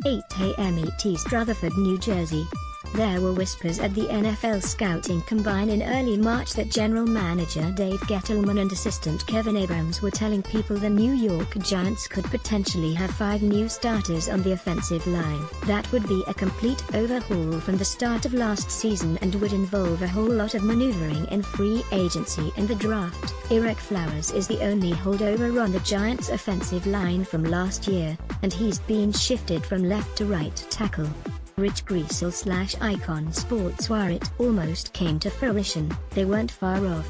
8 a.m. ETEAST Rutherford, New Jersey. There were whispers at the NFL Scouting Combine in early March that General Manager Dave Gettleman and assistant Kevin Abrams were telling people the New York Giants could potentially have 5 new starters on the offensive line. That would be a complete overhaul from the start of last season and would involve a whole lot of maneuvering in free agency and the draft. Ereck Flowers is the only holdover on the Giants' offensive line from last year, and he's been shifted from left to right tackle. Rich Greasel/Icon Sports swore it almost came to fruition. They weren't far off.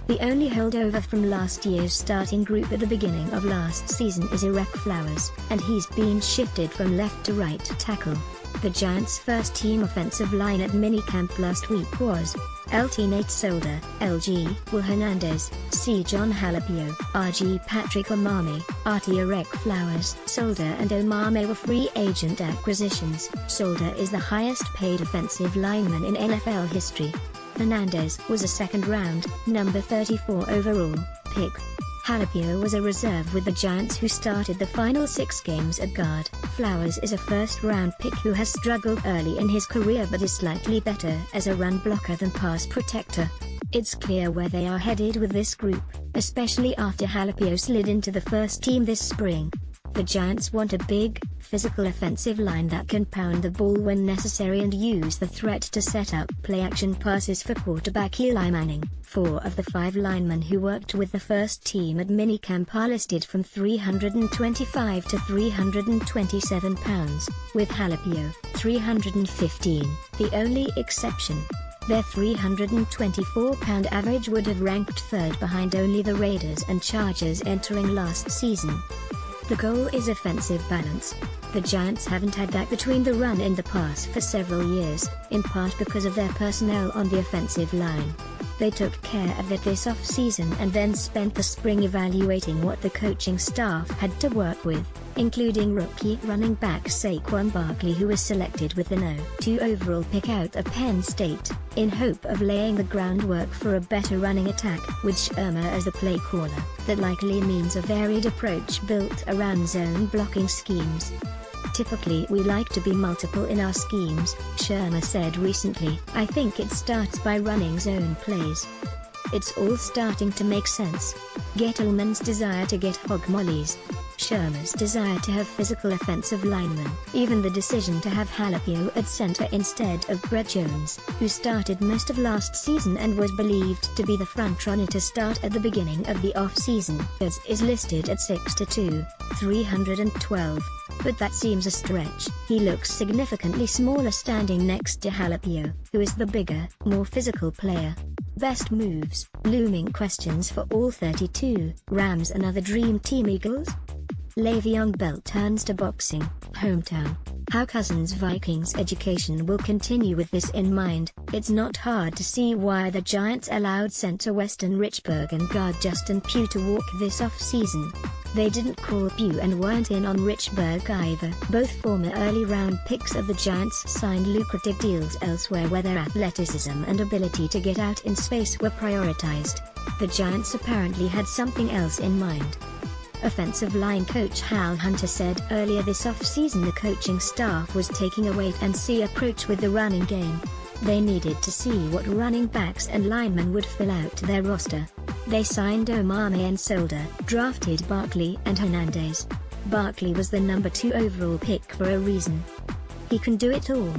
The only holdover from last year's starting group at the beginning of last season is Ereck Flowers, and he's been shifted from left to right tackle. The Giants' first-team offensive line at minicamp last week was LT Nate Solder, LG Will Hernandez, C. John Halapio, RG Patrick Omameh, RT Ereck Flowers. Solder and Omameh were free agent acquisitions. Solder is the highest-paid offensive lineman in NFL history. Hernandez was a second-round, number 34 overall, pick. Halapio was a reserve with the Giants who started the final 6 games at guard. Flowers is a first-round pick who has struggled early in his career but is slightly better as a run blocker than pass protector. It's clear where they are headed with this group, especially after Halapio slid into the first team this spring. The Giants want a big, physical offensive line that can pound the ball when necessary and use the threat to set up play-action passes for quarterback Eli Manning. 4 of the 5 linemen who worked with the first team at minicamp are listed from 325 to 327 pounds, with Halapio, 315, the only exception. Their 324-pound average would have ranked 3rd behind only the Raiders and Chargers entering last season. The goal is offensive balance. The Giants haven't had that between the run and the pass for several years, in part because of their personnel on the offensive line. They took care of that this off-season and then spent the spring evaluating what the coaching staff had to work with, including rookie running back Saquon Barkley, who was selected with the No. 2 overall pick out of Penn State, in hope of laying the groundwork for a better running attack. With Shermer as the play caller, that likely means a varied approach built around zone blocking schemes. Typically we like to be multiple in our schemes, Shermer said recently. I think it starts by running zone plays. It's all starting to make sense. Gettleman's desire to get hog mollies, Shermer's desire to have physical offensive linemen, even the decision to have Halapio at center instead of Brett Jones, who started most of last season and was believed to be the frontrunner to start at the beginning of the off-season. Is listed at 6'2", 312. But that seems a stretch. He looks significantly smaller standing next to Halapio, who is the bigger, more physical player. Best moves, looming questions for all 32. Rams another dream team. Eagles? Le'Veon Bell turns to boxing, hometown. How Cousins' Vikings education will continue. With this in mind, it's not hard to see why the Giants allowed center Weston Richburg and guard Justin Pugh to walk this off-season. They didn't call Pugh and weren't in on Richburg either. Both former early-round picks of the Giants signed lucrative deals elsewhere where their athleticism and ability to get out in space were prioritized. The Giants apparently had something else in mind. Offensive line coach Hal Hunter said earlier this offseason the coaching staff was taking a wait-and-see approach with the running game. They needed to see what running backs and linemen would fill out their roster. They signed Omameh and Solder, drafted Barkley and Hernandez. Barkley was the number 2 overall pick for a reason. He can do it all.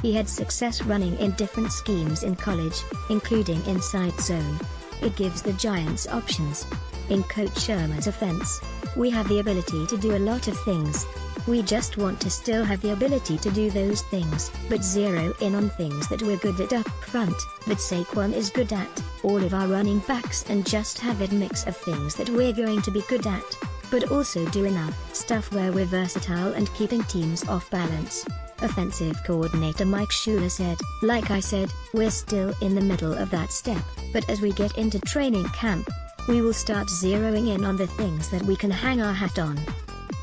He had success running in different schemes in college, including inside zone. It gives the Giants options. In Coach Shermer's offense, we have the ability to do a lot of things. We just want to still have the ability to do those things, but zero in on things that we're good at up front, that Saquon is good at, all of our running backs, and just have that mix of things that we're going to be good at, but also do enough stuff where we're versatile and keeping teams off balance. Offensive coordinator Mike Shula said, like I said, we're still in the middle of that step, but as we get into training camp, we will start zeroing in on the things that we can hang our hat on.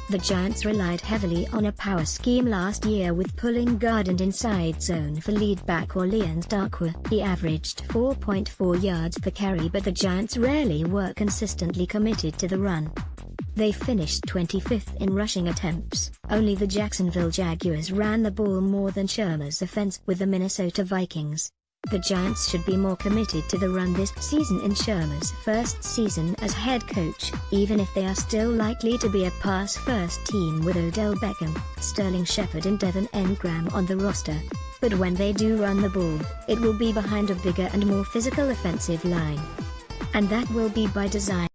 The Giants relied heavily on a power scheme last year with pulling guard and inside zone for lead back Orleans Darkwa. He averaged 4.4 yards per carry, but the Giants rarely were consistently committed to the run. They finished 25th in rushing attempts. Only the Jacksonville Jaguars ran the ball more than Shermer's offense with the Minnesota Vikings. The Giants should be more committed to the run this season in Shermer's first season as head coach, even if they are still likely to be a pass-first team with Odell Beckham, Sterling Shepard and Devin Engram on the roster. But when they do run the ball, it will be behind a bigger and more physical offensive line. And that will be by design.